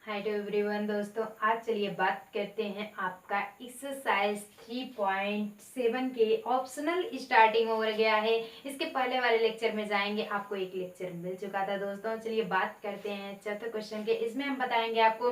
Hi to everyone दोस्तों, आज चलिए बात करते हैं आपका एक्सरसाइज 3.7 के ऑप्शनल स्टार्टिंग हो गया है। इसके पहले वाले लेक्चर में जाएंगे, आपको एक लेक्चर मिल चुका था दोस्तों। चलिए बात करते हैं चौथे क्वेश्चन के। इसमें हम बताएंगे आपको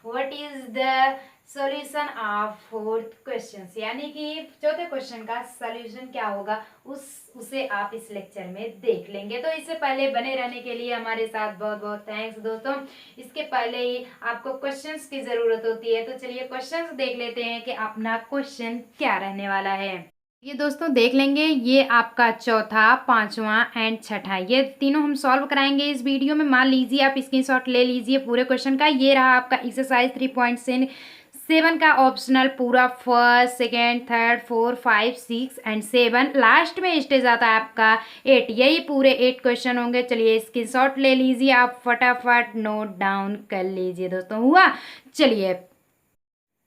what is the solution of fourth question, यानी कि चौथे क्वेश्चन का सॉल्यूशन क्या होगा उसे आप इस लेक्चर में देख लेंगे। तो इससे पहले बने रहने के लिए हमारे साथ बहुत बहुत थैंक्स दोस्तों। इसके पहले ही आपको क्वेश्चंस की जरूरत होती है, तो चलिए क्वेश्चंस देख लेते हैं कि अपना क्वेश्चन क्या रहने वाला है। ये दोस्तों देख लेंगे, ये आपका चौथा, पांचवा एंड छठा, ये तीनों हम सॉल्व कराएंगे इस वीडियो में। मान लीजिए आप स्क्रीनशॉट ले लीजिए पूरे क्वेश्चन का। ये रहा आपका एक्सरसाइज 3.7 का ऑप्शनल पूरा, first second third four five six and seven, last में स्टेज आता है आपका 8। यही पूरे 8 क्वेश्चन होंगे। चलिए स्क्रीनशॉट ले लीजिए, आप फटाफट नोट डाउन कर लीजिए दोस्तों। हुआ? चलिए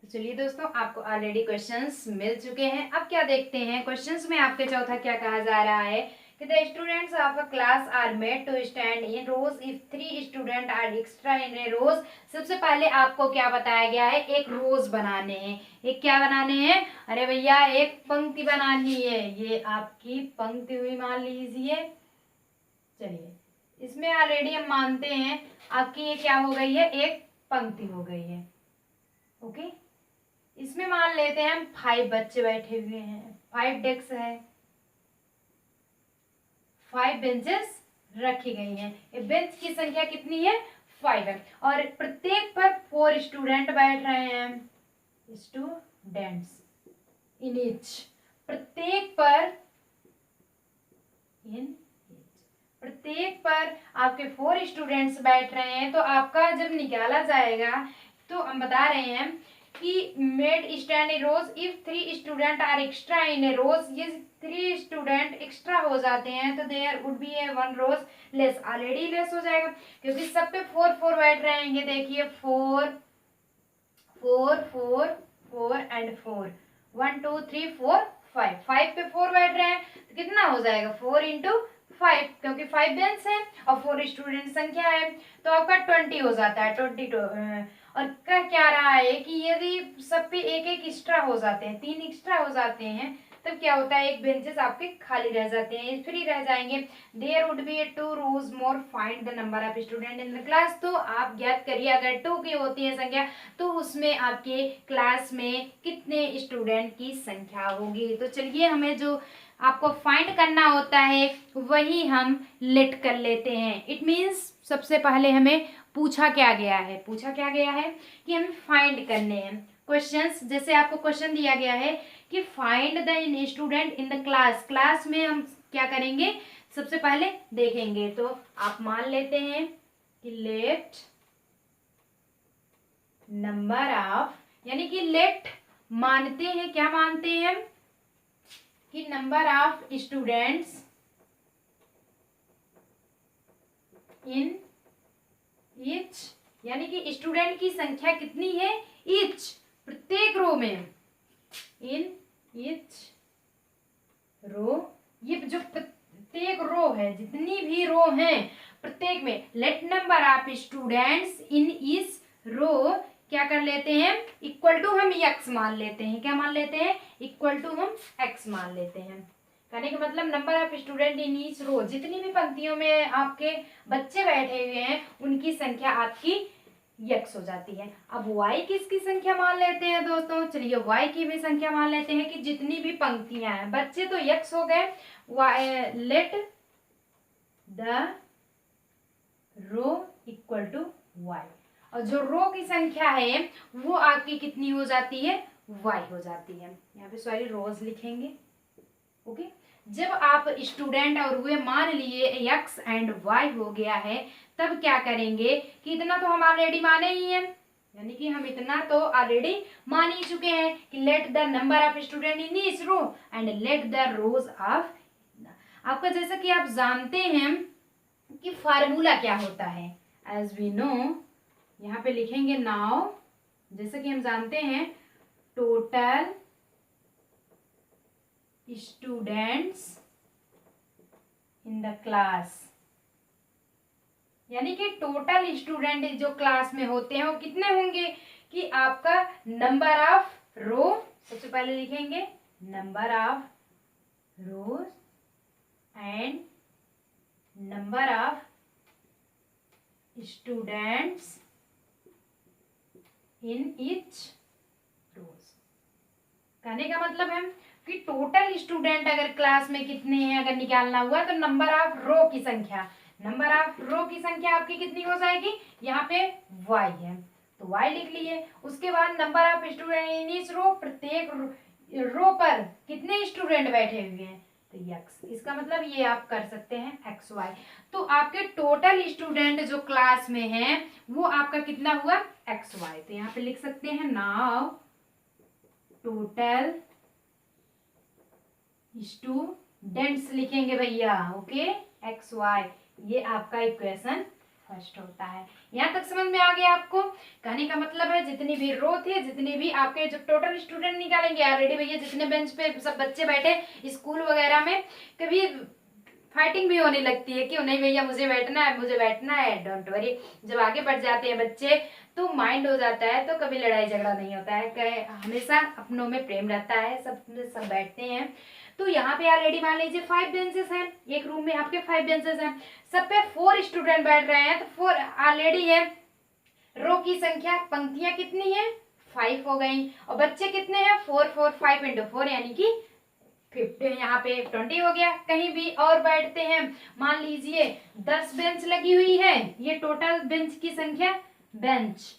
चलिए दोस्तों, आपको ऑलरेडी क्वेश्चंस मिल चुके हैं। अब क्या देखते हैं क्वेश्चंस में आपके चौथा क्या कहा जा रहा है कि the students of a class are made to stand in rows if 3 student are extra in a rows. सबसे पहले आपको क्या बताया गया है, एक रोज बनाने हैं। एक क्या बनाने हैं? अरे भैया एक पंक्ति बनानी है। ये आपकी पंक्ति हुई मान लीजिए। चलिए इसमें ऑलरेडी हम मानते हैं आपकी ये क्या हो गई है, एक पंक्ति हो गई है। ओके, इसमें मान लेते हैं हम 5 बच्चे बैठे हुए हैं, 5 डेस्क है, 5 बेंचेस रखी गई हैं। बेंच की संख्या कितनी है? 5 है, और प्रत्येक पर 4 स्टूडेंट बैठ रहे हैं। स्टूडेंट्स इन ईच, प्रत्येक पर, इन प्रत्येक पर आपके 4 स्टूडेंट्स बैठ रहे हैं। तो आपका जब निकाला जाएगा तो हम बता रहे हैं कि made stand a rows if 3 student are extra in a rows. ये 3 स्टूडेंट एक्स्ट्रा हो जाते हैं तो there would be a 1 rows less. Already less हो जाएगा क्योंकि सब पे 4 4 बैठ रहे हैं। ये देखिए 4 4 4 4 एंड 4, 1 2 3 4 5, 5 पे 4 बैठ रहे हैं तो कितना हो जाएगा? 4 इंटू 5, क्योंकि 5 बेंच है और 4 स्टूडेंट संख्या है तो आपका 20 हो जाता है, 22। और क्या रहा है कि यदि सब पे एक एक एक्स्ट्रा हो जाते हैं, 3 एक्स्ट्रा हो जाते हैं, तब क्या होता है, एक बेंचेस आपके खाली रह जाते हैं, फ्री रह जाएंगे। There would be 2 rows more, find the number of student in the class. तो आप ज्ञात करिए, अगर 2 की होती है संख्या तो उसमें आपके क्लास में कितने स्टूडेंट की संख्या होगी। तो चलिए हमें जो आपको फाइंड करना होता है वही हम लेट कर लेते हैं। इट मीन्स सबसे पहले हमें पूछा क्या गया है, कि हमें फाइंड करने हैं क्वेश्चंस। जैसे आपको क्वेश्चन दिया गया है कि find the student in the class. Class में हम क्या करेंगे, सबसे पहले देखेंगे। तो आप मान लेते हैं कि लेट नंबर ऑफ, यानी कि लेट मानते हैं, क्या मानते हैं कि number of students in each, यानी कि स्टूडेंट की संख्या कितनी है ईच, प्रत्येक रो में, इन ईच रो। ये जो प्रत्येक रो है, जितनी भी रो हैं प्रत्येक में, let number of students in each row क्या कर लेते हैं, इक्वल टू हम x मान लेते हैं। क्या मान लेते हैं? इक्वल टू हम x मान लेते हैं। कहने का मतलब number of student in each row, जितनी भी पंक्तियों में आपके बच्चे बैठे हुए हैं उनकी संख्या आपकी x हो जाती है। अब y किसकी संख्या मान लेते हैं दोस्तों? चलिए y की भी संख्या मान लेते हैं कि जितनी भी पंक्तियां हैं, बच्चे तो x हो गए, let the row equal to y, और जो रो की संख्या है वो आपकी कितनी हो जाती है? y हो जाती है। यहाँ पे सॉरी रोज लिखेंगे। ओके, जब आप स्टूडेंट और हुए मान लिए x एंड y हो गया है, तब क्या करेंगे कि इतना तो हम ऑलरेडी माने ही हैं, यानी कि हम इतना तो ऑलरेडी मान ही चुके हैं कि let the number of student in each row and let the rows of. आपका जैसा कि आप जानते हैं कि फार्मूला क्या होता है, एज वी नो, यहाँ पे लिखेंगे नाउ, जैसे कि हम जानते हैं total students in the class यानी कि टोटल स्टूडेंट जो क्लास में होते हैं वो कितने होंगे कि आपका नंबर ऑफ रो, सबसे पहले लिखेंगे number of rows and number of students in each rows. कहने का मतलब है कि टोटल स्टूडेंट अगर क्लास में कितने हैं अगर निकालना हुआ तो नंबर ऑफ रो की संख्या, नंबर ऑफ रो की संख्या आपकी कितनी हो जाएगी, यहाँ पे y है तो y लिख लिए। उसके बाद number of student in each row, प्रत्येक रो पर कितने स्टूडेंट बैठे हुए हैं तो x, इसका मतलब ये आप कर सकते हैं एक्स वाई। तो आपके टोटल स्टूडेंट जो क्लास में हैं वो आपका कितना हुआ एक्स वाई। तो यहाँ पे लिख सकते हैं नाउ टोटल स्टूडेंट्स लिखेंगे भैया, ओके एक्स वाई, ये आपका इक्वेशन फर्स्ट होता है। यहाँ तक समझ में आ गया आपको। कहने का मतलब है जितनी भी रो थे, जितनी भी आपके जो टोटल स्टूडेंट निकालेंगे ऑलरेडी भैया, जितने बेंच पे सब बच्चे बैठे स्कूल वगैरह में, कभी फाइटिंग भी होने लगती है कि नहीं भैया मुझे बैठना है, मुझे बैठना है, डोंट वरी। जब आगे बढ़ जाते हैं बच्चे तो माइंड हो जाता है, तो कभी लड़ाई झगड़ा नहीं होता है, हमेशा अपनों में प्रेम रहता है, सब बैठते हैं। तो यहाँ पे ऑलरेडी मान लीजिए 5 बेंचेस हैं, एक रूम में आपके 5 बेंचेस हैं, सब पे 4 स्टूडेंट बैठ रहे हैं, तो 4 ऑलरेडी है। रो की संख्या, पंक्तियां कितनी है 5 हो गई, और बच्चे कितने हैं 4 4 5 इंटू 4 यानी कि 50, यहाँ पे 20 हो गया। कहीं भी और बैठते हैं, मान लीजिए 10 बेंच लगी हुई है, ये टोटल बेंच की संख्या, बेंच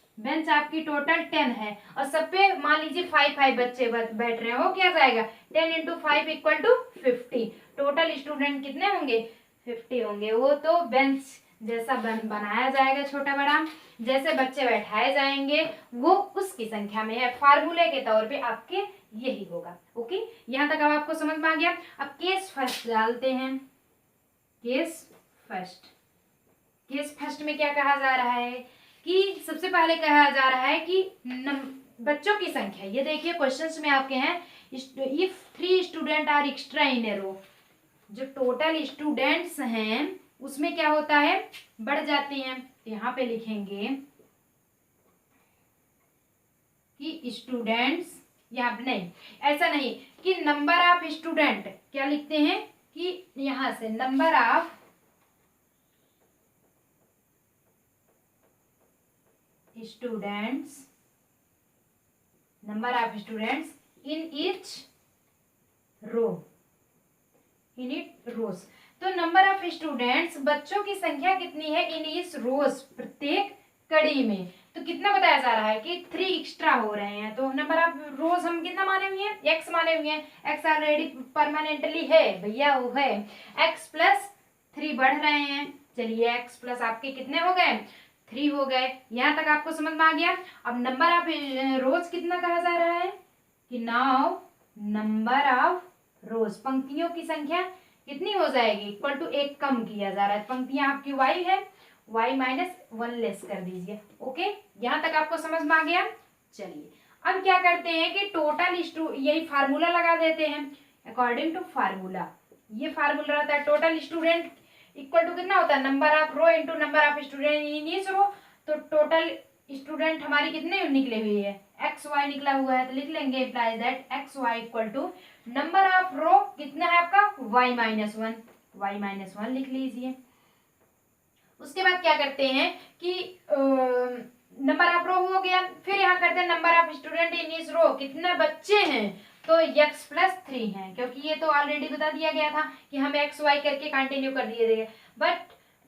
आपकी टोटल 10 है, और सब पे मान लीजिए 5 बच्चे बैठ रहे हैं, वो क्या जाएगा 10 into 5 equal to 50। Total student कितने होंगे 50 होंगे। वो तो बेंच जैसा बनाया जाएगा छोटा बड़ा, जैसे बच्चे बैठाए जाएंगे वो उसकी संख्या में है, फार्मूले के तौर पे आपके यही होगा। ओके, यहाँ तक अब आपको समझ में आ गया। अब केस फर्स्ट डालते हैं। केस फर्स्ट में क्या कहा जा रहा है कि सबसे पहले कहा जा रहा है कि बच्चों की संख्या, ये देखिए क्वेश्चंस में आपके हैं if 3 student are extra in ए रो, जो टोटल स्टूडेंट्स हैं उसमें क्या होता है बढ़ जाते हैं। तो यहाँ पे लिखेंगे कि स्टूडेंट्स, यहाँ पे नहीं, ऐसा नहीं कि नंबर ऑफ स्टूडेंट, क्या लिखते हैं कि यहां से number of students in each row, in it rows. तो नंबर ऑफ स्टूडेंट्स, बच्चों की संख्या कितनी है इन ईच रोज, प्रत्येक कड़ी में। तो कितना बताया जा रहा है कि 3 एक्स्ट्रा हो रहे हैं। तो नंबर ऑफ रोज हम कितना माने हुए हैं x माने हुए हैं, x ऑलरेडी परमानेंटली है भैया, वो है x प्लस 3 बढ़ रहे हैं। चलिए x प्लस आपके कितने हो गए 3 हो गए। यहाँ तक आपको समझ में आ गया। अब नंबर ऑफ रोज कितना कहा जा रहा है कि नाउ नंबर ऑफ रोज, पंक्तियों की संख्या कितनी हो जाएगी इक्वल टू 1 कम किया जा रहा है। पंक्तियां आपकी y है, y -1 लेस कर दीजिए। ओके, यहाँ तक आपको समझ में आ गया। चलिए अब क्या करते हैं कि टोटल यही फार्मूला लगा देते हैं अकॉर्डिंग टू फार्मूला। ये फार्मूला रहता है टोटल स्टूडेंट इक्वल टू कितना होता है number of row into number of student in each row. तो टोटल स्टूडेंट हमारी कितने निकले हुए है एक्स वाई निकला हुआ है, तो लिख लेंगे implies that x Y equal to number of row कितना है आपका y-1 लिख लीजिए। उसके बाद क्या करते हैं कि नंबर ऑफ रो हो गया, फिर यहाँ करते हैं नंबर ऑफ स्टूडेंट इन इस रो, कितने बच्चे हैं तो x प्लस 3 है, क्योंकि ये तो ऑलरेडी बता दिया गया था कि हम एक्स वाई करके कंटिन्यू कर दिए थे। बट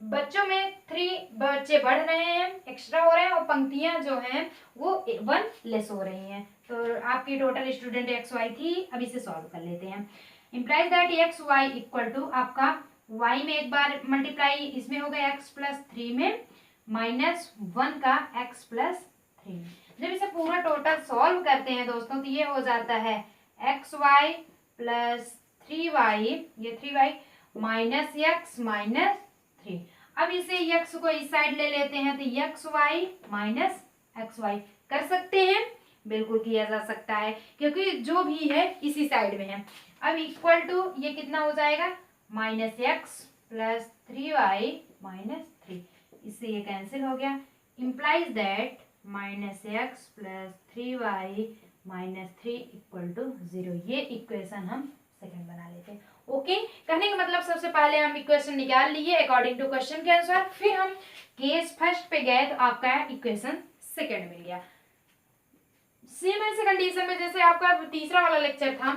बच्चों में 3 बच्चे बढ़ रहे हैं, एक्स्ट्रा हो रहे हैं, और पंक्तियां जो हैं वो 1 लेस हो रही हैं। तो आपकी टोटल स्टूडेंट एक्स वाई थी। अब इसे सॉल्व कर लेते हैं। Implies that x Y equal to आपका y में एक बार मल्टीप्लाई इसमें हो गया x प्लस 3 में -1 का x प्लस 3। जब इसे पूरा टोटल सॉल्व करते हैं दोस्तों तो ये हो जाता है एक्स वाई प्लस 3y, ये 3y माइनस x माइनस 3। अब इसे x को इस साइड ले लेते हैं तो x y minus x y कर सकते हैं, बिल्कुल किया जा सकता है क्योंकि जो भी है इसी साइड में है। अब इक्वल टू ये कितना हो जाएगा -x प्लस 3y माइनस 3। इससे ये कैंसिल हो गया। Implies that -x + 3y - 3 = 0। ये इक्वेशन हम सेकंड बना लेते हैं। ओके, कहने का मतलब सबसे पहले हम इक्वेशन निकाल लिए अकॉर्डिंग टू क्वेश्चन के अनुसार, फिर हम केस फर्स्ट पे गए तो आपका इक्वेशन सेकंड मिल गया। सेम ऐसे कंडीशन में जैसे आपका तीसरा वाला लेक्चर था,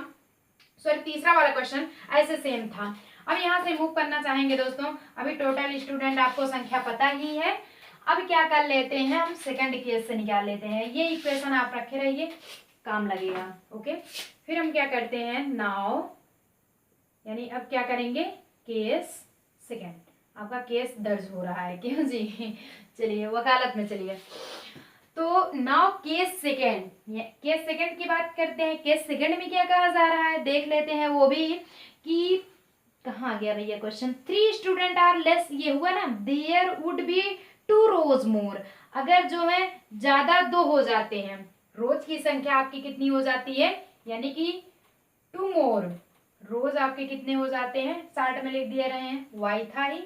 सॉरी तीसरा वाला क्वेश्चन ऐसे सेम था। अब यहाँ से मूव करना चाहेंगे दोस्तों। अभी टोटल स्टूडेंट आपको संख्या पता ही है। अब क्या कर लेते हैं, हम सेकंड केस से निकाल लेते हैं। ये इक्वेशन आप रखे रहिए, काम लगेगा। ओके, फिर हम क्या करते हैं, नाउ यानी अब क्या करेंगे, केस सेकंड। आपका केस दर्ज हो रहा है क्यों जी? चलिए वकालत में चलिए। तो now case second, case second की बात करते हैं। केस सेकंड में क्या कहा जा रहा है देख लेते हैं, वो भी कि कहाँ गया भैया क्वेश्चन। 3 स्टूडेंट आर लेस, ये हुआ ना, देयर वुड बी 2 रोज मोर। अगर जो है ज्यादा 2 हो जाते हैं, रोज की संख्या आपकी कितनी हो जाती है, यानी कि 2 मोर, रोज आपके कितने हो जाते हैं, 60 में लिख दिए रहे हैं, y था ही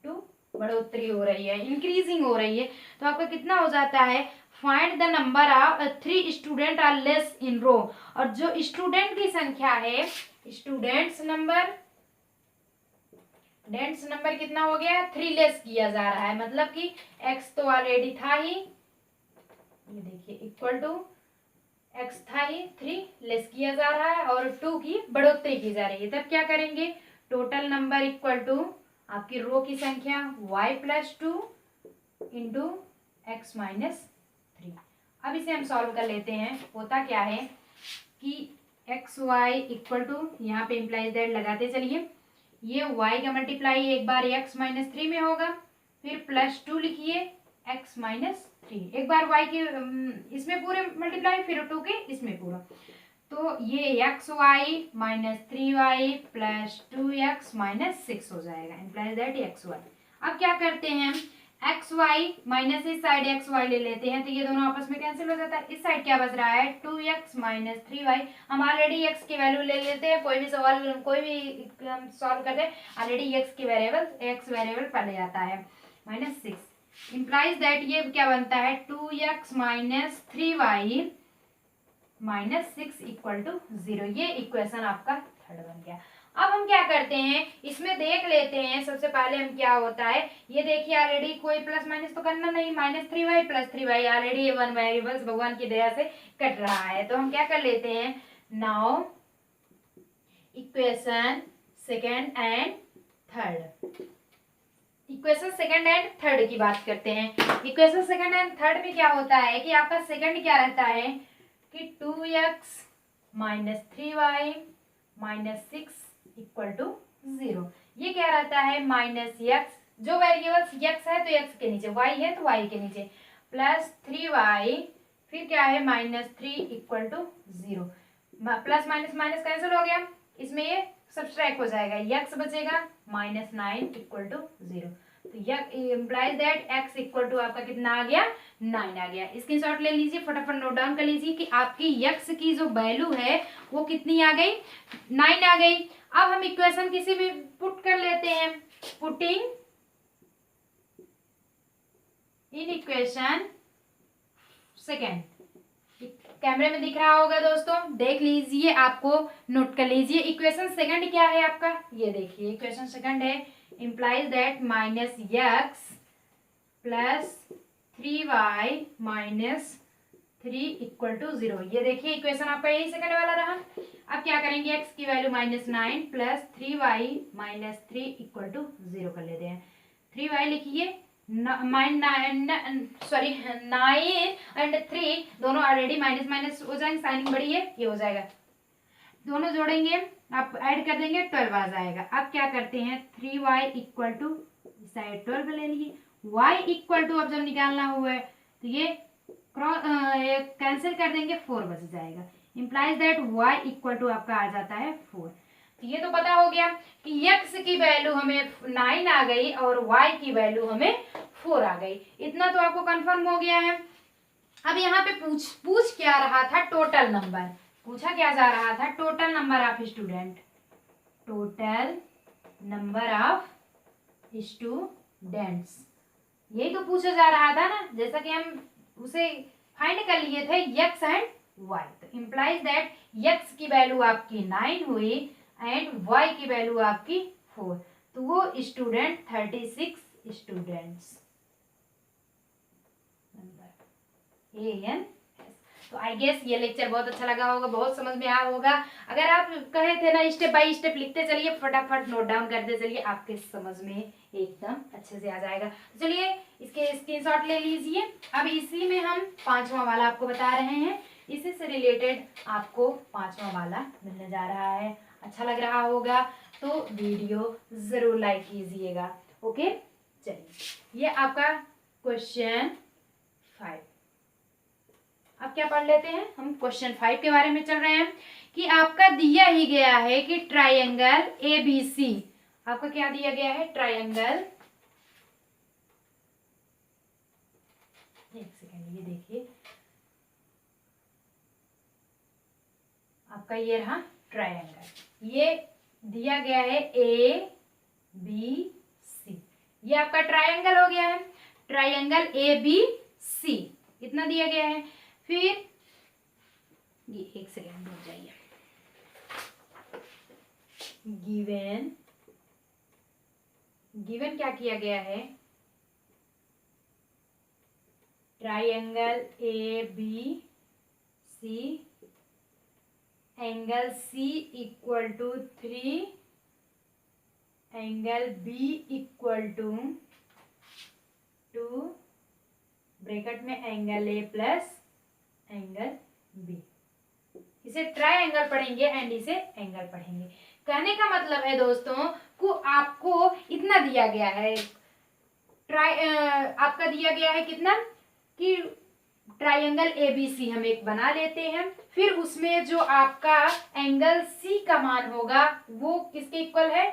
2, बढ़ोतरी हो रही है, इंक्रीजिंग हो रही है, तो आपका कितना हो जाता है, find the number of 3 student are less in row. और जो स्टूडेंट की संख्या है, स्टूडेंट्स नंबर कितना हो गया, 3 लेस किया जा रहा है, मतलब कि x तो ऑलरेडी था ही, ये देखिए इक्वल टू x था ही, 3 लेस किया जा रहा है और 2 की बढ़ोतरी की जा रही है। तब क्या करेंगे, टोटल नंबर इक्वल टू आपकी रो की संख्या y + 2 इंटू x - 3। अब इसे हम सॉल्व कर लेते हैं। होता क्या है कि एक्स वाई इक्वल टू, यहाँ पे इम्प्लाइज दैट लगाते चलिए, ये y का मल्टीप्लाई एक बार x - 3 में होगा, फिर +2 लिखिए x - 3, एक बार y के इसमें पूरे मल्टीप्लाई, फिर 2 के इसमें पूरा, तो ये xy - 3y + 2x - 6 हो जाएगा, इम्प्लाइज दैट xy। अब क्या करते हैं, एक्स वाई माइनस इस साइड एक्स वाई ले लेते हैं, तो ये दोनों आपस में कैंसिल हो जाता है। इस साइड क्या बच रहा है, 2x - 3y। हम ऑलरेडी x की वैल्यू ले लेते हैं, कोई भी सवाल कोई भी हम सॉल्व करते हैं, ऑलरेडी x वेरिएबल पड़ जाता है, -6 इम्प्लाइज दैट ये क्या बनता है, 2x - 3y - 6 = 0। ये इक्वेशन आपका थर्ड बन गया। अब हम क्या करते हैं, इसमें देख लेते हैं सबसे पहले हम क्या होता है, ये देखिए ऑलरेडी कोई प्लस माइनस तो करना नहीं, -3y + 3y ऑलरेडी ये 1 वेरिएबल्स भगवान की दया से कट रहा है, तो हम क्या कर लेते हैं, now equation second and third, equation second and third की बात करते हैं। इक्वेशन सेकंड एंड थर्ड में क्या होता है कि आपका सेकंड क्या रहता है कि 2x - 3y - 6 = 0। ये क्या रहता है, -x, जो वेरिएबल्स x है तो x के नीचे, y है तो y के नीचे, +3y, फिर क्या है -3 = 0। प्लस माइनस माइनस कैंसिल हो गया, इसमें ये सब्सट्रैक्ट हो जाएगा, x बचेगा -9 = 0। तो यह इम्प्लाइज दैट x = आपका कितना आ गया, 9 आ गया। स्क्रीनशॉट ले लीजिए, फटाफट नोट डाउन कर लीजिए कि आपकी x की जो वैल्यू है वो कितनी आ गई, 9 आ गई। अब हम इक्वेशन किसी भी पुट कर लेते हैं, पुटिंग इन इक्वेशन सेकेंड, कैमरे में दिख रहा होगा दोस्तों, देख लीजिए, आपको नोट कर लीजिए। इक्वेशन सेकंड क्या है आपका, ये देखिए इक्वेशन सेकंड है, इम्प्लाइज दैट -x + 3y - 3 = 0। ये देखिए इक्वेशन आपका यही सेकंड वाला रहा। अब क्या करेंगे, x की वैल्यू -9 + 3y - 3 = 0 कर लेते हैं। 3y लिखिए, 9 एंड 3 दोनों ऑलरेडी माइनस माइनस हो जाएंगे, साइनिंग बड़ी है, ये हो जाएगा, दोनों जोड़ेंगे आप ऐड कर देंगे, 12 आ जाएगा। अब क्या करते हैं, 3y = साइड 12 ले लिए, y = अब जब निकालना हुआ है तो ये कैंसिल कर देंगे, 4 बच जाएगा, इम्प्लाइज दैट y = आपका आ जाता है 4। तो ये तो पता हो गया कि x की वैल्यू हमें 9 आ गई और y की वैल्यू हमें 4 आ गई, इतना तो आपको कंफर्म हो गया है। अब यहाँ पे पूछ क्या रहा था, टोटल नंबर पूछा क्या जा रहा था, total number of student, total number of students, यही तो पूछा जा रहा था ना, जैसा कि हम उसे फाइंड कर लिए थे x एंड y। तो इम्प्लाइज दैट x की वैल्यू आपकी 9 हुई एंड y की वैल्यू आपकी 4। तो वो स्टूडेंट 36 स्टूडेंट्स AN। तो आई गेस ये लेक्चर बहुत अच्छा लगा होगा, बहुत समझ में आया होगा। अगर आप कहे थे ना स्टेप बाय स्टेप लिखते चलिए, फटाफट नोट डाउन करते चलिए, आपके समझ में एकदम अच्छे से आ जाएगा। तो चलिए इसके स्क्रीनशॉट ले लीजिए। अब इसी में हम 5वां वाला आपको बता रहे हैं, इसी से रिलेटेड आपको 5वां वाला मिलने जा रहा है। अच्छा लग रहा होगा तो वीडियो जरूर लाइक कीजिएगा। ओके, चलिए ये आपका क्वेश्चन 5। अब क्या पढ़ लेते हैं हम, क्वेश्चन 5 के बारे में चल रहे हैं कि आपका दिया ही गया है कि ट्राइंगल ABC, आपका क्या दिया गया है, ट्राइंगल, एक सेकेंड ये देखिए, आपका ये रहा ट्राइंगल, ये दिया गया है ABC, ये आपका ट्राइंगल हो गया है, ट्राइंगल ABC इतना दिया गया है। फिर ये एक सेकेंड रुक जाइए, गिवन क्या किया गया है, triangle ABC angle C equal to 3, angle B equal to 2, bracket में angle A plus angle B। इसे ट्राइंगल पढ़ेंगे एंड इसे एंगल पढ़ेंगे। कहने का मतलब है दोस्तों को आपको इतना दिया गया है, आपका दिया गया है कितना कि ट्राइंगल ABC हम एक बना लेते हैं, फिर उसमें जो आपका एंगल C का मान होगा वो किसके इक्वल है,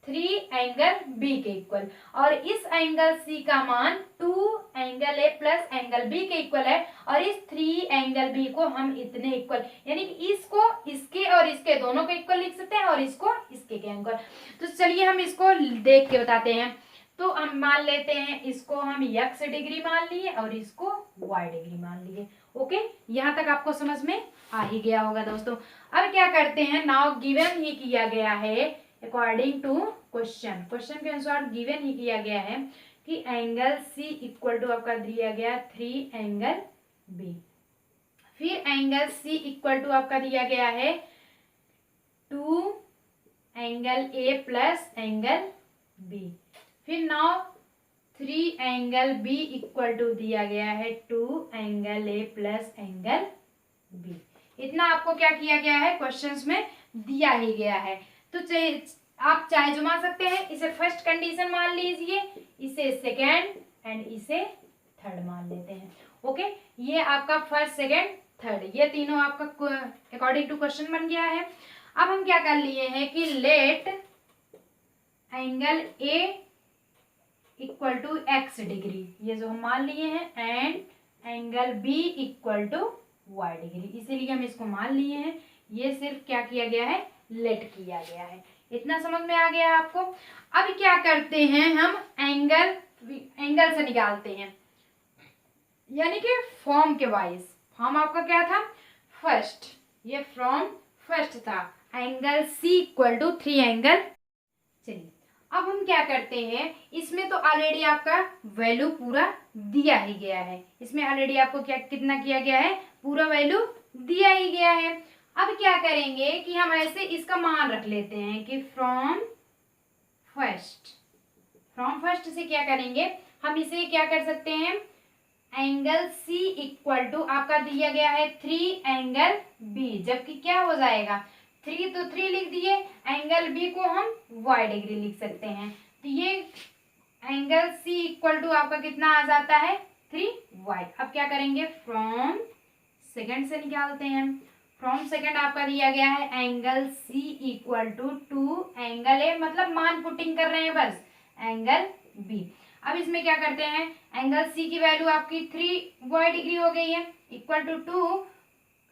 3 एंगल B के इक्वल, और इस एंगल C का मान 2 angle A plus angle B के इक्वल है, और इस 3 एंगल B को हम इतने इक्वल, यानी कि इसको इसके और इसके दोनों को इक्वल लिख सकते हैं और इसको इसके इक्वल। तो चलिए हम इसको देख के बताते हैं। तो हम मान लेते हैं इसको हम x डिग्री मान लिए और इसको y डिग्री मान लिए। ओके, यहाँ तक आपको समझ में आ ही गया होगा दोस्तों। अब क्या करते हैं, नाउ गिवन ही किया गया है अकॉर्डिंग टू क्वेश्चन के अनुसार गिवन ही किया गया है कि एंगल C इक्वल टू आपका दिया गया 3 एंगल B, फिर एंगल C इक्वल टू आपका दिया गया है 2 angle A plus angle B, फिर now 3 angle B equal to दिया गया है 2 angle A plus angle B। इतना आपको क्या किया गया है, क्वेश्चंस में दिया ही गया है। तो आप चाहे जो मान सकते हैं, इसे फर्स्ट कंडीशन मान लीजिए, इसे सेकेंड एंड इसे थर्ड मान लेते हैं। ओके, ये आपका फर्स्ट सेकेंड थर्ड, ये तीनों आपका अकॉर्डिंग टू क्वेश्चन बन गया है। अब हम क्या कर लिए हैं कि let angle A equal to x degree, ये जो हम मान लिए हैं, and angle B equal to y degree, इसीलिए हम इसको मान लिए हैं। ये सिर्फ क्या किया गया है, लेट किया गया है। इतना समझ में आ गया आपको। अब क्या करते हैं, हम एंगल से निकालते हैं, यानी कि फॉर्म के वाइज। फॉर्म आपका क्या था, फर्स्ट, ये फॉर्म फर्स्ट था, angle C equal to 3 angle. चलिए अब हम क्या करते हैं, इसमें तो ऑलरेडी आपका वैल्यू पूरा दिया ही गया है, इसमें ऑलरेडी आपको क्या कितना किया गया है, पूरा वैल्यू दिया ही गया है। अब क्या करेंगे कि हम ऐसे इसका मान रख लेते हैं कि फ्रॉम फर्स्ट से क्या करेंगे, हम इसे क्या कर सकते हैं, एंगल C इक्वल टू आपका दिया गया है 3 एंगल B, जबकि क्या हो जाएगा, 3 तो 3 लिख दिए, एंगल B को हम y डिग्री लिख सकते हैं। तो ये एंगल C इक्वल टू आपका कितना आ जाता है, 3y। अब क्या करेंगे, फ्रॉम सेकंड से निकालते हैं। फ्रॉम सेकंड आपका दिया गया है angle C equal to 2 angle A, मतलब मान पुटिंग कर रहे हैं बस, एंगल B। अब इसमें क्या करते हैं, एंगल C की वैल्यू आपकी 3y डिग्री हो गई है, इक्वल टू 2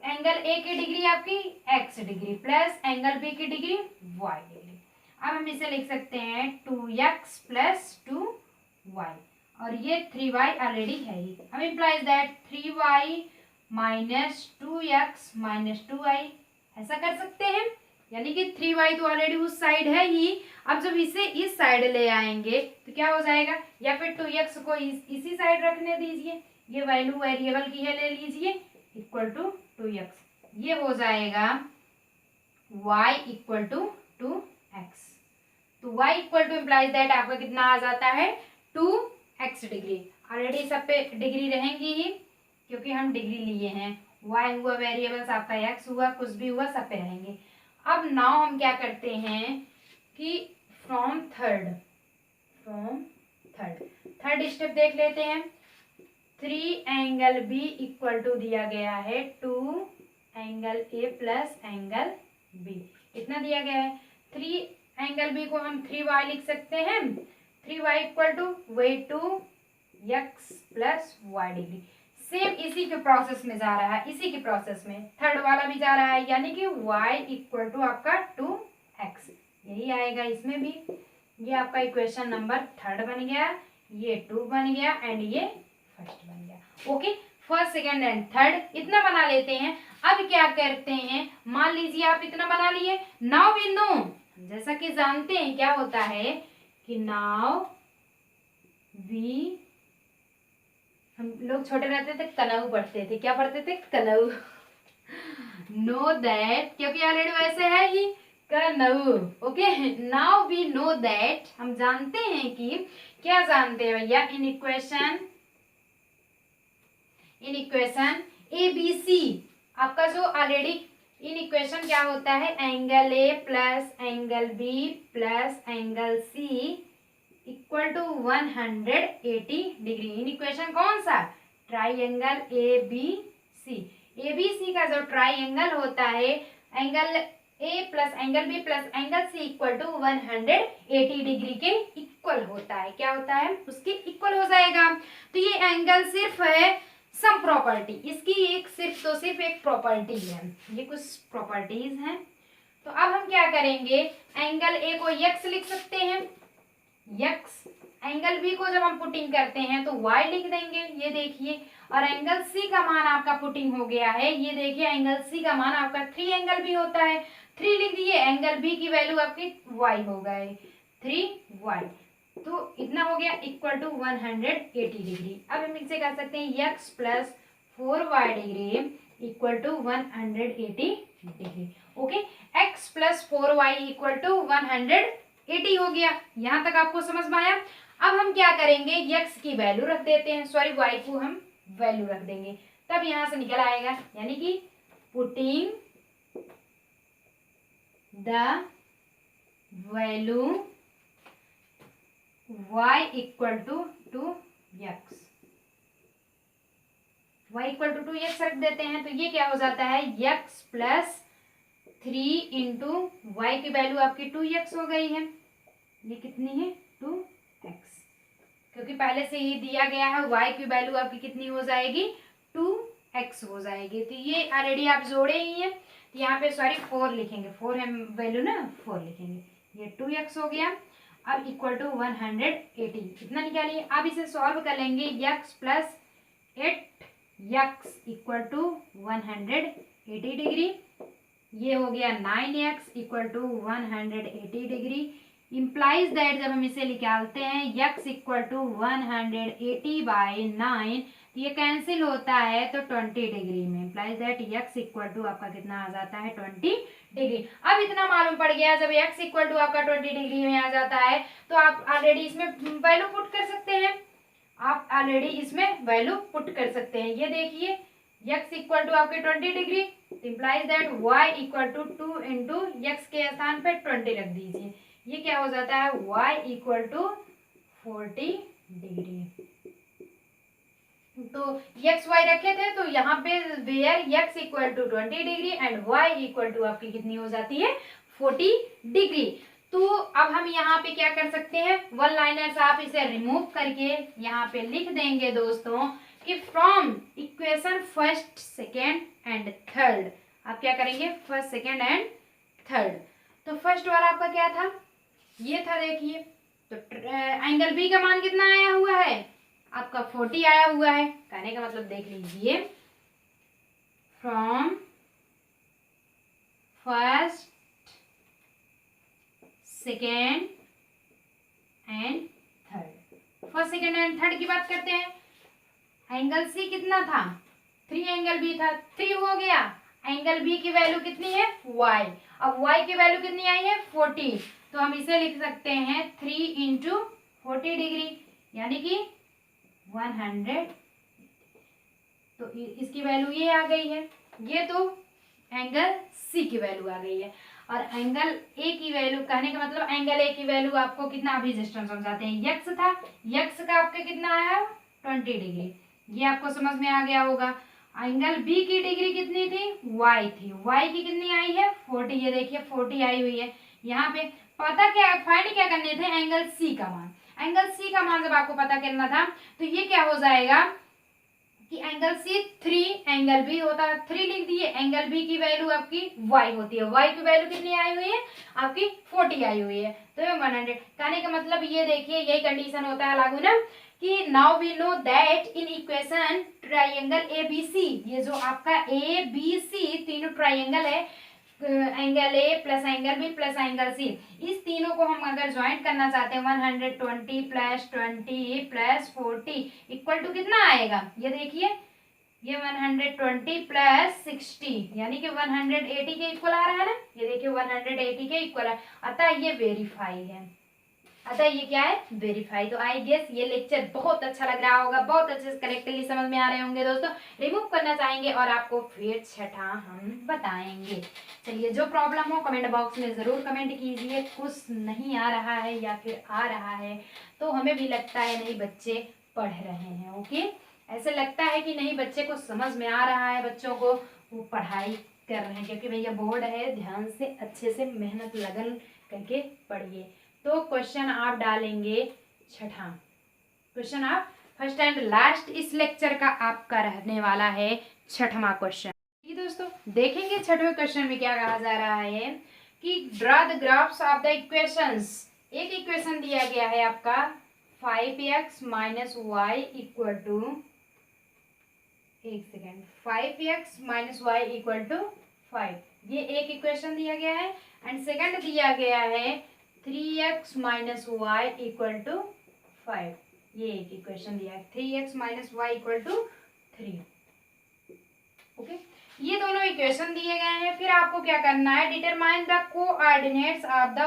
एंगल A की डिग्री आपकी x degree plus angle B की डिग्री y डिग्री। अब हम इसे लिख सकते हैं 2x प्लस 2y, और ये 3y ऑलरेडी है ही। अब implies that 3y minus 2x minus 2y, ऐसा कर सकते हैं, यानी कि 3y तो ऑलरेडी उस साइड है ही। अब जब इसे इस साइड ले आएंगे तो क्या हो जाएगा, या फिर 2x को इसी साइड रखने दीजिए, ये वैल्यू वेरिएबल की है ले लीजिए, इक्वल टू 2x, ये हो जाएगा y इक्वल टू 2x। तो y equal to implies that आपका कितना आ जाता है 2x डिग्री। ऑलरेडी सब पे डिग्री रहेंगी ही क्योंकि हम डिग्री लिए हैं, y हुआ वेरिएबल्स आपका x हुआ, कुछ भी हुआ सब पे रहेंगे। अब नाउ हम क्या करते हैं कि फ्रॉम थर्ड स्टेप देख लेते हैं। 3 एंगल B इक्वल टू दिया गया है 2 angle A plus angle B, इतना दिया गया है। 3 एंगल B को हम 3y लिख सकते हैं, 3y इक्वल टू वही 2x plus y degree. Same इसी के प्रोसेस में जा रहा है, इसी के प्रोसेस में थर्ड वाला भी जा रहा है, यानी कि y इक्वल टू आपका 2x, यही आएगा इसमें भी। ये आपका इक्वेशन नंबर थर्ड बन गया, ये 2 बन गया एंड ये फर्स्ट बन गया। Okay, first second and third इतना बना लेते हैं। अब क्या करते हैं, मान लीजिए आप इतना बना लिए। नाउ वी नो, जैसा कि जानते हैं क्या होता है कि नाउ वी, हम लोग छोटे रहते थे कनऊ पढ़ते थे, क्या पढ़ते थे कनऊ नो दैट, क्योंकि ऑलरेडी वैसे है ही कनऊ। Okay, now we know that, हम जानते हैं कि क्या जानते हैं भैया, इन इक्वेशन ABC आपका जो ऑलरेडी इन इक्वेशन क्या होता है, angle A plus angle B plus angle C equal to 180 degree. इन इक्वेशन कौन सा, ट्राइंगल ABC का जो ट्राइंगल होता है, angle A plus angle B plus angle C equal to 180 degree के इक्वल होता है। क्या होता है, उसके इक्वल हो जाएगा। तो ये एंगल सिर्फ है सम प्रॉपर्टी, इसकी सिर्फ एक प्रॉपर्टी है, ये कुछ प्रॉपर्टीज हैं। तो अब हम क्या करेंगे, एंगल A को x लिख सकते हैं, x, एंगल B को जब हम पुटिंग करते हैं तो y लिख देंगे, ये देखिए। और एंगल C का मान आपका पुटिंग हो गया है, ये देखिए एंगल C का मान आपका 3 एंगल B होता है, 3 लिख दिए, एंगल B की वैल्यू आपकी y हो गए 3y, तो इतना हो गया इक्वल टू 180 डिग्री। अब हम इसे कर सकते हैं x plus 4y degree equal to 180 degree. Okay, x plus 4y equal to 180 हो गया, यहाँ तक आपको समझ में आया। अब हम क्या करेंगे, x की वैल्यू रख देते हैं, सॉरी y को हम वैल्यू रख देंगे, तब यहाँ से निकल आएगा, यानी कि putting the value y equal to 2x, y equal to 2x रख देते हैं, तो ये क्या हो जाता है, x प्लस 3 इंटू वाई की वैल्यू आपकी 2x हो गई है, ये कितनी है 2x, क्योंकि पहले से ही दिया गया है, y की वैल्यू आपकी कितनी हो जाएगी 2x हो जाएगी। तो ये ऑलरेडी आप जोड़े ही हैं, तो यहाँ पे सॉरी 4 लिखेंगे, 4 है वैल्यू ना, 4 लिखेंगे, ये 2x हो गया। अब इक्वल टू 180 इतना निकालिए। अब इसे सॉल्व कर लेंगे, x plus 8x equal to 180 degree, ये हो गया 9x equal to 180 degree. Implies that जब हम इसे निकालते हैं x इक्वल टू 180 बाई 9, ये कैंसिल होता है तो 20 डिग्री में, implies that x equal to आपका कितना आ जाता है 20 डिग्री। अब इतना मालूम पड़ गया, जब x इक्वल टू आपका 20 डिग्री में आ जाता है तो आप ऑलरेडी इसमें वैल्यू पुट कर सकते हैं, आप ऑलरेडी इसमें वैल्यू पुट कर सकते हैं। ये देखिए x इक्वल टू आपके 20 degree, implies that y equal to 2 into x के स्थान पे 20 रख दीजिए, ये क्या हो जाता है y इक्वल टू 40 डिग्री। तो x y रखे थे तो यहाँ पे where x equal to 20 degree and y equal to आपकी कितनी हो जाती है 40 डिग्री। तो अब हम यहाँ पे क्या कर सकते हैं, वन लाइनर्स आप इसे रिमूव करके यहाँ पे लिख देंगे दोस्तों कि from equation first second and third, आप क्या करेंगे फर्स्ट सेकेंड एंड थर्ड। तो फर्स्ट वाला आपका क्या था, ये था देखिए, तो एंगल बी का मान कितना आया हुआ है आपका 40 आया हुआ है। कहने का मतलब देख लीजिए, from first, second and third. First, second and third की बात करते हैं। एंगल सी कितना था? 3, एंगल बी था 3 हो गया। एंगल बी की वैल्यू कितनी है? y। अब y की वैल्यू कितनी आई है? 40। तो हम इसे लिख सकते हैं 3 इंटू 40 डिग्री, यानी कि 100। तो इसकी वैल्यू ये आ गई है। ये तो एंगल सी की वैल्यू आ गई है। और एंगल ए की वैल्यू, कहने का मतलब एंगल ए की वैल्यू आपको कितना, अभी जस्ट हम समझाते हैं। यक्स था, यक्स का आपका कितना आया? 20 डिग्री। ये आपको समझ में आ गया होगा। एंगल बी की डिग्री कितनी थी? वाई थी। वाई की कितनी आई है? 40। ये देखिए 40 आई हुई है। यहाँ पे पता क्या, फाइंड क्या करने थे? एंगल सी का मान। एंगल सी का मान जब आपको पता करना था तो ये क्या हो जाएगा कि एंगल सी 3, एंगल बी होता है 3, लिख दिए। एंगल बी की वैल्यू आपकी y होती है। y की वैल्यू कितनी आई हुई है? आपकी 40 आई हुई है। तो 100। कहने का मतलब ये देखिए, यही कंडीशन होता है लागू ना, कि now we know that in equation triangle A B C, ये जो आपका ए बी सी तीनों ट्राइंगल है, angle A plus angle B plus angle C, इस तीनों को हम अगर ज्वाइंट करना चाहते हैं 120 प्लस 20 प्लस 40 इक्वल टू कितना आएगा? ये देखिए, ये 120 प्लस 60 यानी कि 180 के इक्वल आ रहा है ना। ये देखिए 180 के इक्वल है। अतः ये वेरीफाई है। अतः ये क्या है? वेरीफाई। तो आई गेस ये लेक्चर बहुत अच्छा लग रहा होगा, बहुत अच्छे से करेक्टली समझ में आ रहे होंगे दोस्तों। रिमूव करना चाहेंगे और आपको फिर छठा हम बताएंगे। चलिए, जो प्रॉब्लम हो कमेंट बॉक्स में जरूर कमेंट कीजिए। कुछ नहीं आ रहा है या फिर आ रहा है तो हमें भी लगता है नहीं बच्चे पढ़ रहे हैं। ओके, ऐसे लगता है कि नहीं बच्चे को समझ में आ रहा है, बच्चों को वो पढ़ाई कर रहे हैं, क्योंकि भैया बोर्ड है। ध्यान से अच्छे से मेहनत लगन करके पढ़िए। तो क्वेश्चन आप डालेंगे छठा। क्वेश्चन आप फर्स्ट एंड लास्ट इस लेक्चर का आपका रहने वाला है छठवां क्वेश्चन। ये दोस्तों देखेंगे छठवें क्वेश्चन में क्या कहा जा रहा है कि draw the graphs of the equations. एक इक्वेशन दिया गया है आपका 5x minus Y equal to, एक second, 5x minus Y equal to 5। ये एक इक्वेशन दिया गया है। एंड सेकंड दिया गया है 3x minus Y equal to 5। ये एक इक्वेशन दिया है 3x minus Y equal to 3। Okay, ये दोनों इक्वेशन दिए गए हैं। फिर आपको क्या करना है? Determine the coordinates of the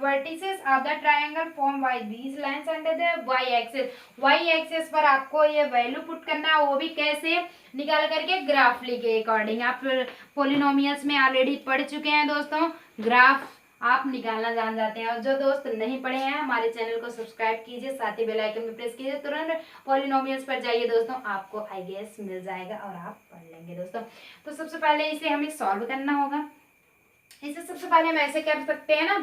vertices of the triangle form by these lines under the y axis. Y axis पर आपको ये वैल्यू पुट करना है, वो भी कैसे? निकाल करके ग्राफली के अकॉर्डिंग। आप पॉलिनोमियल्स में ऑलरेडी पढ़ चुके हैं दोस्तों, ग्राफ आप निकालना जान जाते हैं। और जो दोस्त नहीं पढ़े हैं हमारे चैनल को सब्सक्राइब कीजिए, साथ ही बेल आइकन में प्रेस कीजिए, तुरंत पॉलिनोमियल्स पर जाइए दोस्तों, आपको आई गेस मिल जाएगा और आप पढ़ लेंगे दोस्तों। तो सबसे पहले इसे हमें सॉल्व करना होगा। इसे सबसे पहले हम ऐसे कर सकते हैं ना,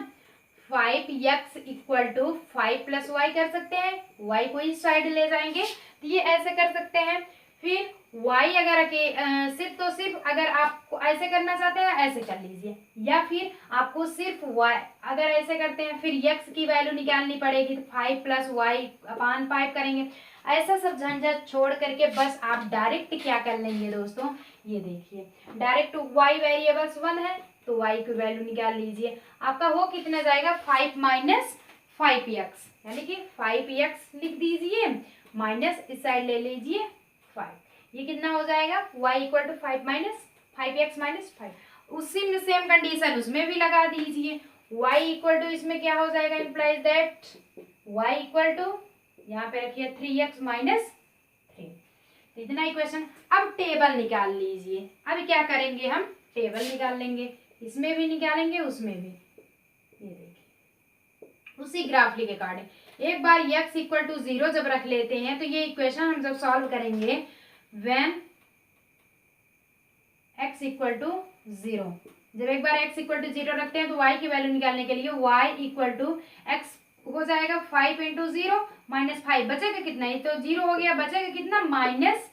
5x equal to 5 plus Y कर सकते हैं। y को इस साइड ले जाएंगे तो ये ऐसे कर सकते हैं। फिर y अगर सिर्फ तो सिर्फ अगर आपको ऐसे करना चाहते हैं ऐसे कर लीजिए, या फिर आपको सिर्फ y अगर ऐसे करते हैं फिर x की वैल्यू निकालनी पड़ेगी तो 5 प्लस वाई अपान 5 करेंगे। ऐसा सब झंझट छोड़ करके बस आप डायरेक्ट क्या कर लेंगे दोस्तों, ये देखिए डायरेक्ट y वेरिएबल्स 1 है तो y की वैल्यू निकाल लीजिए। आपका हो कितना जाएगा? 5 माइनस 5x, यानी कि 5x लिख दीजिए, माइनस इस साइड ले लीजिए 5। ये कितना हो जाएगा? y equal to 5 minus 5x minus 5। उसी में सेम कंडीशन उसमें भी लगा दीजिए। y इक्वल टू इसमें क्या हो जाएगा? Implies that y equal to, यहाँ पे रखिए 3x माइनस 3। तो इतना इक्वेशन। अब टेबल निकाल लीजिए। अब क्या करेंगे? हम टेबल निकाल लेंगे, इसमें भी निकालेंगे उसमें भी। ये देखिए उसी ग्राफली के अकॉर्डिंग एक बार x इक्वल टू 0 जब रख लेते हैं तो ये इक्वेशन हम जब सॉल्व करेंगे व्हेन x इक्वल टू 0, जब एक बार x इक्वल टू 0 रखते हैं तो y की वैल्यू निकालने के लिए y इक्वल टू x हो जाएगा 5 इंटू 0 माइनस 5, बचेगा कितना? ये तो 0 हो गया, बचेगा कितना? माइनस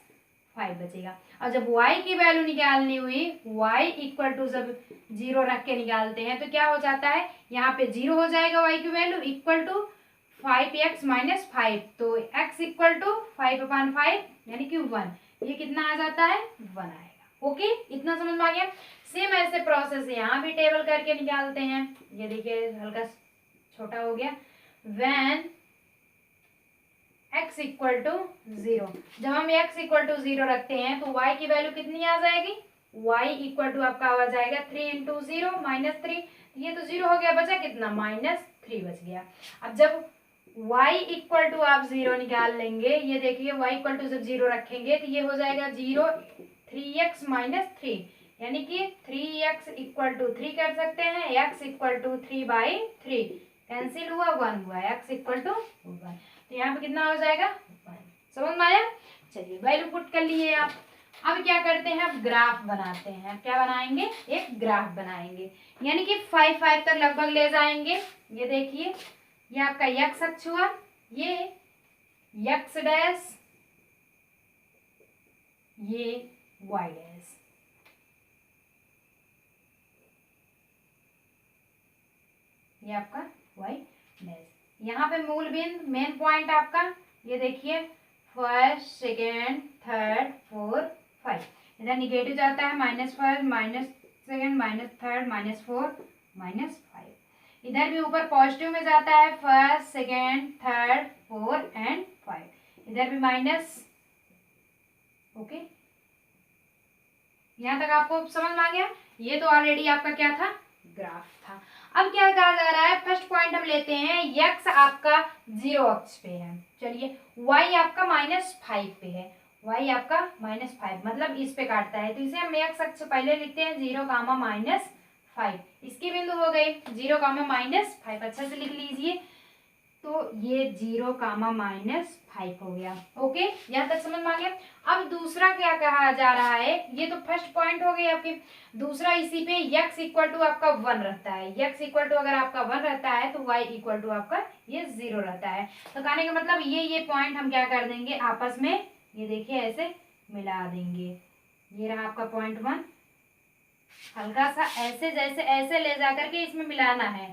5 बचेगा। और जब y की वैल्यू निकालनी हुई, y इक्वल टू जब 0 रख के निकालते हैं तो क्या हो जाता है? यहाँ पे 0 हो जाएगा y की value equal to 5x minus 5, तो x इक्वल टू 5/5 यानी कि 1, ये कितना आ जाता है 1 आएगा। ओके, इतना समझ में आ गया। सेम ऐसे प्रोसेस यहाँ भी टेबल करके निकालते हैं। ये देखिए हल्का छोटा हो गया। व्हेन x इक्वल टू 0, जब हम x इक्वल टू 0 रखते हैं तो y की वैल्यू कितनी आ जाएगी, y इक्वल टू आपका आ जाएगा 3 इंटू 0 -3, ये तो 0 हो गया, बचा कितना -3 बच गया। अब जब y इक्वल टू आप 0 निकाल लेंगे, ये देखिए y इक्वल टू जब 0 रखेंगे तो ये हो जाएगा 0 3x -3, यानी कि 3x इक्वल टू 3 कर सकते हैं, x इक्वल टू 3/3 कैंसिल हुआ, 1 हुआ, x इक्वल टू 1, तो यहाँ पे कितना हो जाएगा 1। समझ में आया। चलिए वैल्यू पुट कर लिए आप। अब क्या करते हैं, अब ग्राफ बनाते हैं। क्या बनाएंगे, एक ग्राफ बनाएंगे, यानी कि 5 तक लगभग ले जाएंगे। ये देखिए ये आपका x अक्ष हुआ, ये x डैश, ये y डैश, ये आपका y डैश। यहाँ पे मूल बिंदु मेन पॉइंट आपका ये देखिए फर्स्ट, सेकेंड, थर्ड, फोर्थ, 5, इधर निगेटिव जाता है -1 -2 -3 -4 -5, इधर भी ऊपर पॉजिटिव में जाता है फर्स्ट, सेकेंड, थर्ड, 4 एंड 5, इधर भी माइनस। ओके, यहाँ तक आपको समझ में आ गया। ये तो ऑलरेडी आपका क्या था, ग्राफ था। अब क्या कहा जा रहा है, फर्स्ट पॉइंट हम लेते हैं, x आपका 0 अक्ष पे है, चलिए y आपका -5 पे है, y आपका -5 मतलब इस पे काटता है, तो इसे हम x अक्ष पहले लिखते हैं 0, -5, इसकी बिंदु हो गई 0, -5, अच्छा से लिख लीजिए, तो ये 0, -5 हो गया। ओके, यहाँ तक समझ में आ गया। अब दूसरा क्या कहा जा रहा है, ये तो फर्स्ट पॉइंट हो गई आपकी, दूसरा इसी पे x इक्वल टू आपका 1 रहता है, x इक्वल टू अगर आपका 1 रहता है तो y इक्वल टू आपका ये 0 रहता है, तो कहने का मतलब ये पॉइंट हम क्या कर देंगे आपस में, ये देखिए ऐसे मिला देंगे। ये रहा आपका पॉइंट 1, हल्का सा ऐसे जैसे ऐसे ले जा करके इसमें मिलाना है।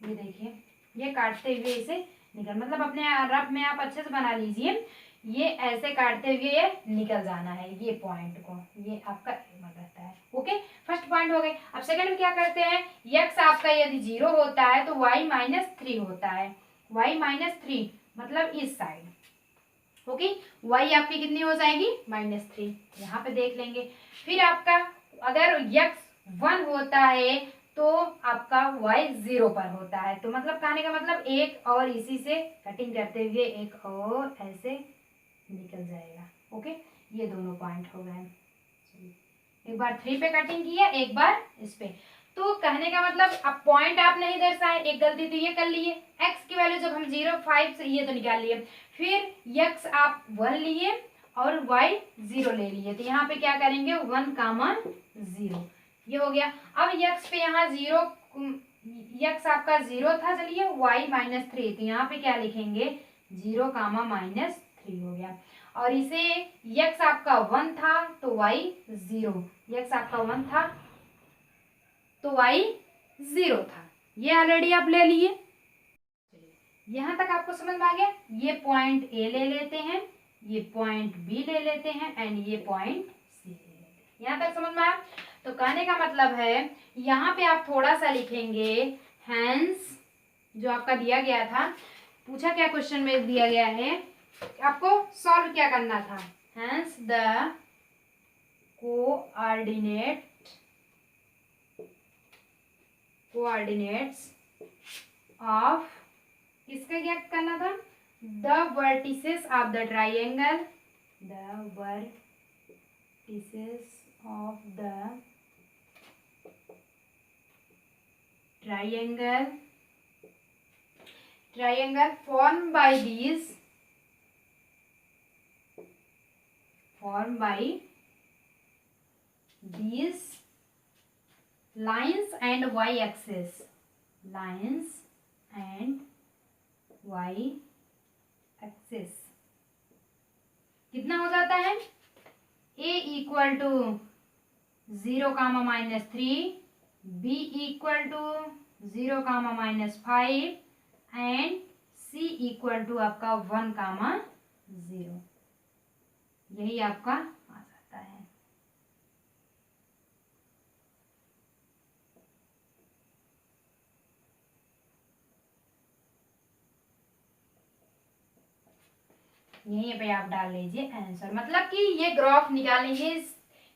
ये देखिए ये काटते हुए इसे निकल, मतलब अपने रफ में आप अच्छे से बना लीजिए, ये ऐसे काटते हुए ये निकल जाना है ये पॉइंट को, ये आपका रहता है। ओके, फर्स्ट पॉइंट हो गए। अब सेकंड में क्या करते हैं, x आपका यदि 0 होता है तो y -3 होता है, y -3 मतलब इस साइड। ओके, y आपकी कितनी हो जाएगी -3, यहाँ पे देख लेंगे। फिर आपका अगर x 1 होता है तो आपका y 0 पर होता है, तो मतलब कहने का मतलब एक और इसी से कटिंग करते हुए एक और ऐसे निकल जाएगा। ओके, ये दोनों पॉइंट हो गए। एक बार 3 पे कटिंग किया, एक बार इस पे, तो कहने का मतलब अब पॉइंट आप नहीं दर्शाए, एक गलती तो ये कर लिए, x की वैल्यू जब हम 0, 5 से ये तो निकाल लिए, फिर x आप 1 लिए और y 0 ले लिए, तो यहाँ पे क्या करेंगे 1, 0, ये हो गया। अब x पे यहाँ 0, x आपका 0 था, चलिए y -3, तो यहाँ पे क्या लिखेंगे 0, -3 हो गया। और इसे x आपका 1 था तो y 0, x आपका 1 था तो y 0 था, ये ऑलरेडी आप ले लिए। यहाँ तक आपको समझ में आ गया। ये पॉइंट A ले लेते हैं, ये पॉइंट B ले लेते हैं एंड ये पॉइंट C ले लेते हैं। यहाँ तक समझ में आया। तो कहने का मतलब है यहाँ पे आप थोड़ा सा लिखेंगे, हैंस जो आपका दिया गया था, पूछा क्या क्वेश्चन में दिया गया है, आपको सॉल्व क्या करना था, हैंस द कोऑर्डिनेट्स ऑफ, किसका क्या करना था, the vertices of the triangle, the vertices of the triangle formed by these lines and y-axis, कितना हो जाता है, a equal to 0, -3, b equal to 0, -5 and c equal to आपका 1,0, यही आपका आ जाता है। यहीं पे आप डाल लीजिए आंसर, मतलब कि ये ग्राफ निकालेंगे।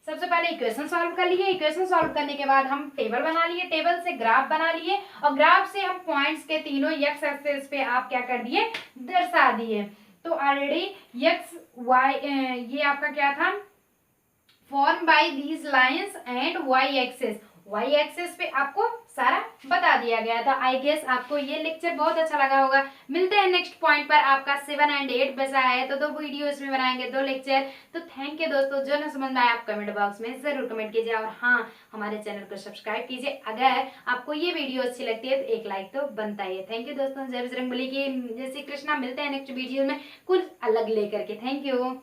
सबसे पहले इक्वेशन सॉल्व कर लिए, इक्वेशन सॉल्व करने के बाद हम टेबल बना लिए, टेबल से ग्राफ बना लिए और ग्राफ से हम पॉइंट्स के तीनों एक्स एक्सिस पे आप क्या कर दिए, दर्शा दिए। तो ऑलरेडी एक्स वाई ये आपका क्या था, form by these lines and y axis पे आपको सारा बता दिया गया था। आई गेस आपको ये लेक्चर बहुत अच्छा लगा होगा। मिलते हैं नेक्स्ट पॉइंट पर। आपका 7 और 8 बचा है तो 2 वीडियो इसमें बनाएंगे, 2 लेक्चर। तो थैंक यू दोस्तों, जो ना समझ में आए आप कमेंट बॉक्स में जरूर कमेंट कीजिए और हाँ, हमारे चैनल को सब्सक्राइब कीजिए। अगर आपको ये वीडियो अच्छी लगती है तो एक लाइक तो बनता ही है। थैंक यू दोस्तों, जय बजरंगबली की, जय श्री कृष्णा। मिलते हैं नेक्स्ट वीडियो में कुछ अलग लेकर के। Thank you.